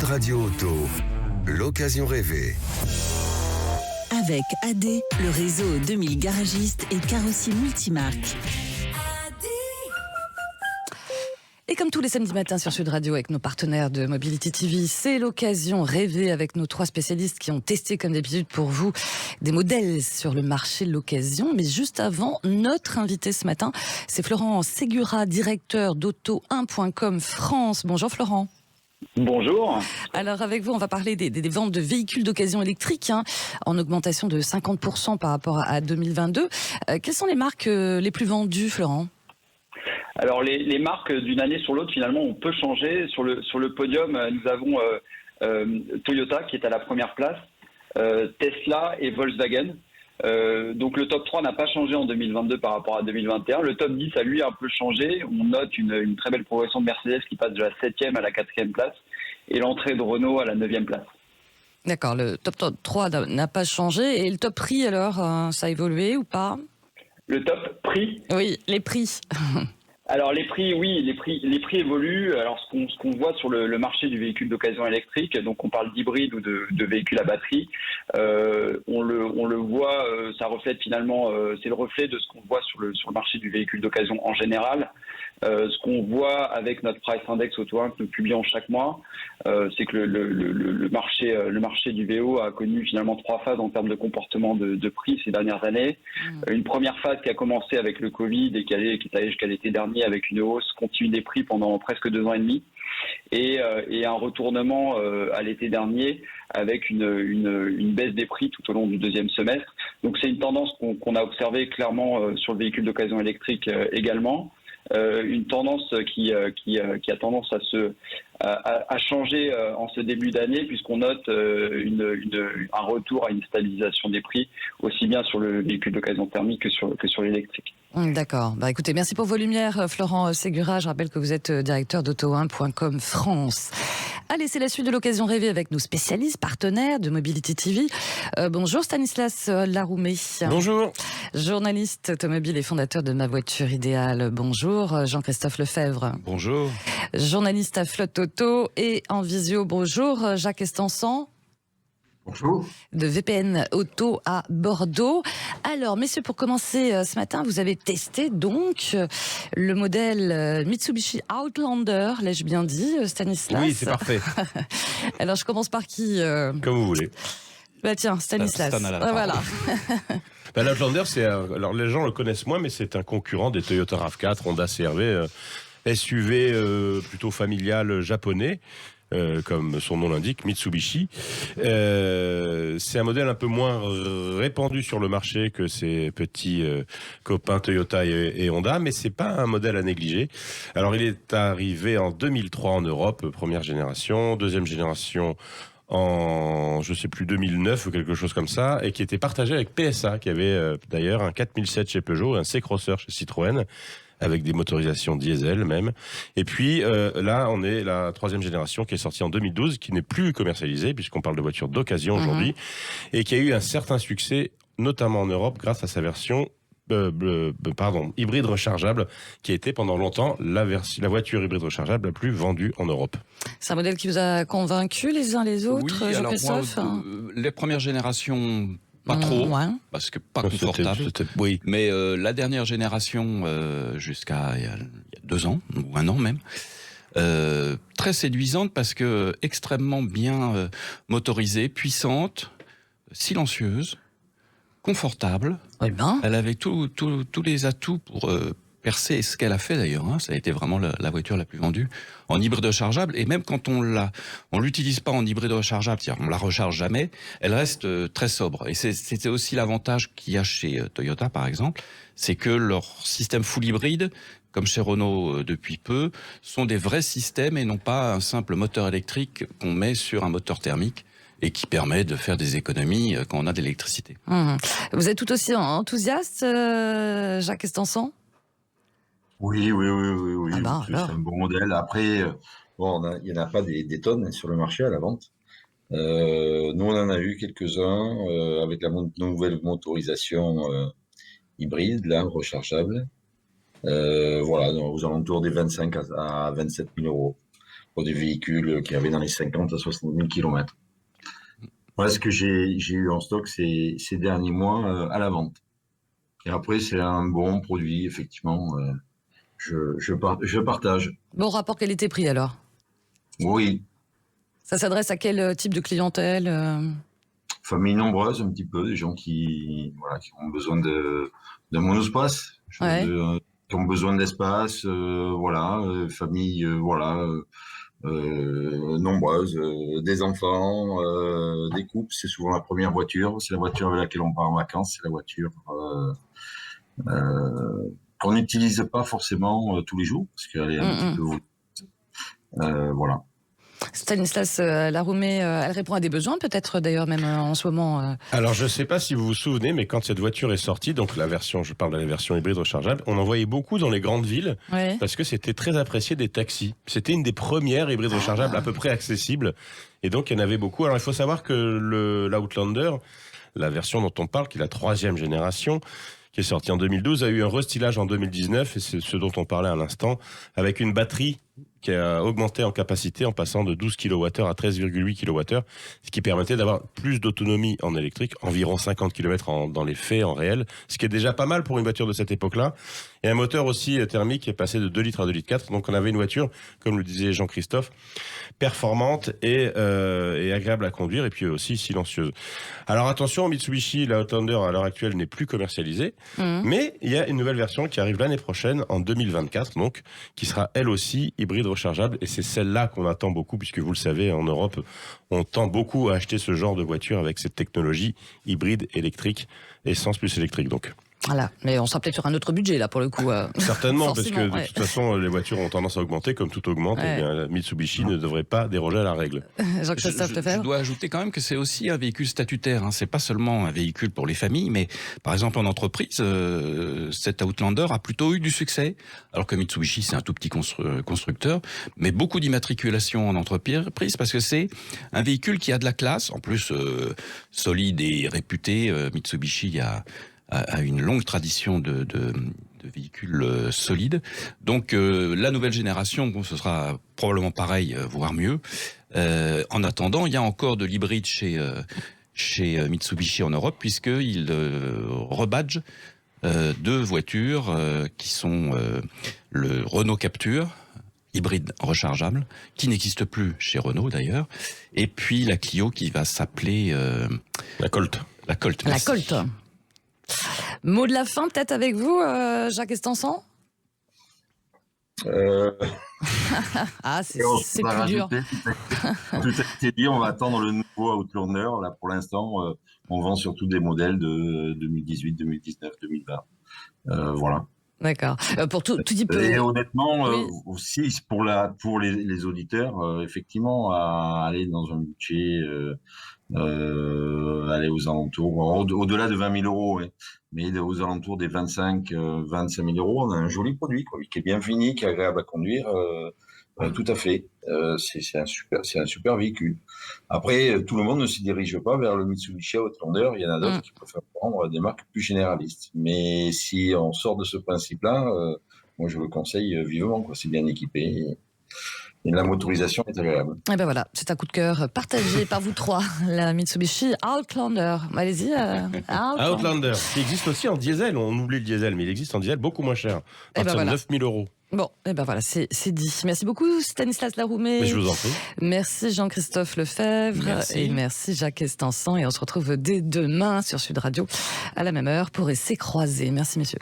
Radio Auto, l'occasion rêvée. Avec AD, le réseau 2000 garagistes et carrossiers multimarques. Et comme tous les samedis matins sur Sud Radio avec nos partenaires de Mobility TV, c'est l'occasion rêvée avec nos 3 spécialistes qui ont testé comme d'habitude pour vous des modèles sur le marché de l'occasion. Mais juste avant, notre invité ce matin, c'est Florent Segura, directeur d'auto1.com France. Bonjour Florent. Bonjour. Alors avec vous, on va parler des ventes de véhicules d'occasion électriques, en augmentation de 50% par rapport à 2022. Quelles sont les marques les plus vendues, Florent ? Alors les marques d'une année sur l'autre, finalement, on peut changer. Sur le podium, nous avons Toyota qui est à la première place, Tesla et Volkswagen. Donc le top 3 n'a pas changé en 2022 par rapport à 2021. Le top 10 a lui un peu changé. On note une très belle progression de Mercedes qui passe de la 7e à la 4e place et l'entrée de Renault à la 9e place. D'accord, le top 3 n'a pas changé. Et le top prix alors, ça a évolué ou pas ? Le top prix ? Oui, les prix. Alors les prix, oui, les prix évoluent. Alors ce qu'on voit sur le marché du véhicule d'occasion électrique, donc on parle d'hybride ou de véhicule à batterie, on le voit, ça reflète finalement, c'est le reflet de ce qu'on voit sur le marché du véhicule d'occasion en général. Ce qu'on voit avec notre price index Auto1 que nous publions chaque mois, c'est que le marché du VO a connu finalement 3 phases en termes de comportement de prix ces dernières années. Une première phase qui a commencé avec le Covid et qui est allée jusqu'à l'été dernier avec une hausse continue des prix pendant presque 2 ans et demi. Et un retournement à l'été dernier avec une baisse des prix tout au long du 2e semestre. Donc c'est une tendance qu'on a observée clairement sur le véhicule d'occasion électrique également. Une tendance qui a tendance à changer en ce début d'année puisqu'on note un retour à une stabilisation des prix aussi bien sur le véhicule d'occasion thermique que sur l'électrique. D'accord. Écoutez, merci pour vos lumières, Florent Segura. Je rappelle que vous êtes directeur d'auto1.com France. Allez, c'est la suite de l'occasion rêvée avec nos spécialistes, partenaires de Mobility TV. Bonjour Stanislas Laroumé. Bonjour. Journaliste automobile et fondateur de Ma Voiture Idéale. Bonjour. Jean-Christophe Lefebvre. Bonjour. Journaliste à Flotte Auto et en visio. Bonjour. Jacques Estançon. Bonjour. De VPN Auto à Bordeaux. Alors, messieurs, pour commencer ce matin, vous avez testé donc le modèle Mitsubishi Outlander, l'ai-je bien dit, Stanislas ? Oui, c'est parfait. Alors, je commence par qui Comme vous voulez. Tiens, Stanislas. Voilà. L'Outlander, alors les gens le connaissent moins, mais c'est un concurrent des Toyota RAV4, Honda CR-V, SUV plutôt familial japonais. Comme son nom l'indique, Mitsubishi. C'est un modèle un peu moins répandu sur le marché que ses petits copains Toyota et Honda, mais c'est pas un modèle à négliger. Alors il est arrivé en 2003 en Europe, première génération, deuxième génération en, je sais plus, 2009 ou quelque chose comme ça, et qui était partagé avec PSA, qui avait d'ailleurs un 4007 chez Peugeot, un C-Crosser chez Citroën, avec des motorisations diesel même. Et puis là, on est la 3e génération qui est sortie en 2012, qui n'est plus commercialisée, puisqu'on parle de voitures d'occasion aujourd'hui, et qui a eu un certain succès, notamment en Europe, grâce à sa version hybride rechargeable, qui a été pendant longtemps la voiture hybride rechargeable la plus vendue en Europe. C'est un modèle qui vous a convaincu les uns les autres, Jean-Christophe ? Les premières générations... Pas trop, parce que pas confortable. Oui. Mais la dernière génération, jusqu'à il y a 2 ans, ou 1 an même, très séduisante parce que extrêmement bien motorisée, puissante, silencieuse, confortable. Elle avait tous les atouts pour percer, ce qu'elle a fait d'ailleurs. Ça a été vraiment la voiture la plus vendue en hybride rechargeable. Et même quand on l'utilise pas en hybride rechargeable, c'est-à-dire on la recharge jamais, elle reste très sobre. Et c'était aussi l'avantage qu'il y a chez Toyota par exemple, c'est que leur système full hybride, comme chez Renault depuis peu, sont des vrais systèmes et non pas un simple moteur électrique qu'on met sur un moteur thermique et qui permet de faire des économies quand on a de l'électricité. Vous êtes tout aussi enthousiaste, Jacques Estançon ? Oui. C'est un bon modèle. Après, il n'y en a pas des tonnes sur le marché à la vente. Nous, on en a eu quelques-uns avec la nouvelle motorisation hybride, là, rechargeable. Aux alentours des 25 à 27 000 euros. pour des véhicules qui avaient dans les 50 à 60 000 km. Voilà ce que j'ai eu en stock ces derniers mois à la vente. Et après, c'est un bon produit, effectivement. Je partage. Bon rapport qualité-prix alors? Oui. Ça s'adresse à quel type de clientèle? Famille nombreuse, un petit peu, des gens qui ont besoin de monospace, Ouais. qui ont besoin d'espace, famille, nombreuses, des enfants, des couples. C'est souvent la première voiture, c'est la voiture avec laquelle on part en vacances, c'est la voiture qu'on n'utilise pas forcément tous les jours, parce qu'elle est un petit peu... voilà. Stanislas Laroumé, elle répond à des besoins peut-être d'ailleurs même en ce moment. Alors je ne sais pas si vous vous souvenez, mais quand cette voiture est sortie, donc la version, je parle de la version hybride rechargeable, on en voyait beaucoup dans les grandes villes parce que c'était très apprécié des taxis. C'était une des premières hybrides rechargeables à peu près accessibles et donc il y en avait beaucoup. Alors il faut savoir que l'Outlander, la version dont on parle, qui est la 3e génération, qui est sortie en 2012, a eu un restylage en 2019 et c'est ce dont on parlait à l'instant, avec une batterie qui a augmenté en capacité en passant de 12 kWh à 13,8 kWh, ce qui permettait d'avoir plus d'autonomie en électrique, environ 50 km dans les faits, en réel, ce qui est déjà pas mal pour une voiture de cette époque-là. Et un moteur aussi thermique qui est passé de 2 litres à 2 litres 4. Donc on avait une voiture, comme le disait Jean-Christophe, performante et agréable à conduire et puis aussi silencieuse. Alors attention, Mitsubishi, la Outlander à l'heure actuelle n'est plus commercialisée, mais il y a une nouvelle version qui arrive l'année prochaine, en 2024, donc, qui sera elle aussi hybride rechargeable et c'est celle-là qu'on attend beaucoup puisque vous le savez, en Europe, on tend beaucoup à acheter ce genre de voiture avec cette technologie hybride électrique, essence plus électrique donc. Voilà, mais on sera peut-être sur un autre budget là pour le coup. Certainement, parce que de toute façon, les voitures ont tendance à augmenter, comme tout augmente. Et bien, Mitsubishi ne devrait pas déroger à la règle. Jean-Christophe Lefebvre. Je dois ajouter quand même que c'est aussi un véhicule statutaire. Hein. C'est pas seulement un véhicule pour les familles, mais par exemple en entreprise, cet Outlander a plutôt eu du succès. Alors que Mitsubishi, c'est un tout petit constructeur, mais beaucoup d'immatriculations en entreprise parce que c'est un véhicule qui a de la classe, en plus solide et réputé. Mitsubishi a une longue tradition de véhicules solides. Donc la nouvelle génération, bon, ce sera probablement pareil, voire mieux. En attendant, il y a encore de l'hybride chez Mitsubishi en Europe, puisqu'ils rebadgent 2 voitures qui sont le Renault Captur, hybride rechargeable, qui n'existe plus chez Renault d'ailleurs, et puis la Clio qui va s'appeler... la Colt. La Colt, merci. La Colt. Mot de la fin peut-être avec vous, Jacques Estançon. Ah, c'est plus dur. Tout a été dit, on va attendre le nouveau Outlander. Là, pour l'instant, on vend surtout des modèles de 2018, 2019, 2020. Voilà. D'accord. Pour tout type. Et honnêtement, aussi pour les auditeurs, effectivement, à aller dans un budget, aller aux alentours, au-delà de 20 000 euros, mais aux alentours des 25 000 euros, on a un joli produit, quoi, qui est bien fini, qui est agréable à conduire. Tout à fait. C'est un super véhicule. Après, tout le monde ne se dirige pas vers le Mitsubishi Outlander. Il y en a d'autres qui préfèrent prendre des marques plus généralistes. Mais si on sort de ce principe-là, moi je le conseille vivement, quoi. C'est bien équipé et la motorisation est agréable. Et ben voilà, c'est un coup de cœur partagé par vous trois, la Mitsubishi Outlander. Allez-y, Outlander, qui existe aussi en diesel. On oublie le diesel, mais il existe en diesel beaucoup moins cher, à partir de 9 000 euros. Bon, et ben voilà, c'est dit. Merci beaucoup Stanislas Laroumé. Mais je vous en prie. Merci Jean-Christophe Lefebvre. Merci. Et merci Jacques Estançon. Et on se retrouve dès demain sur Sud Radio à la même heure pour Essais croisés. Merci messieurs.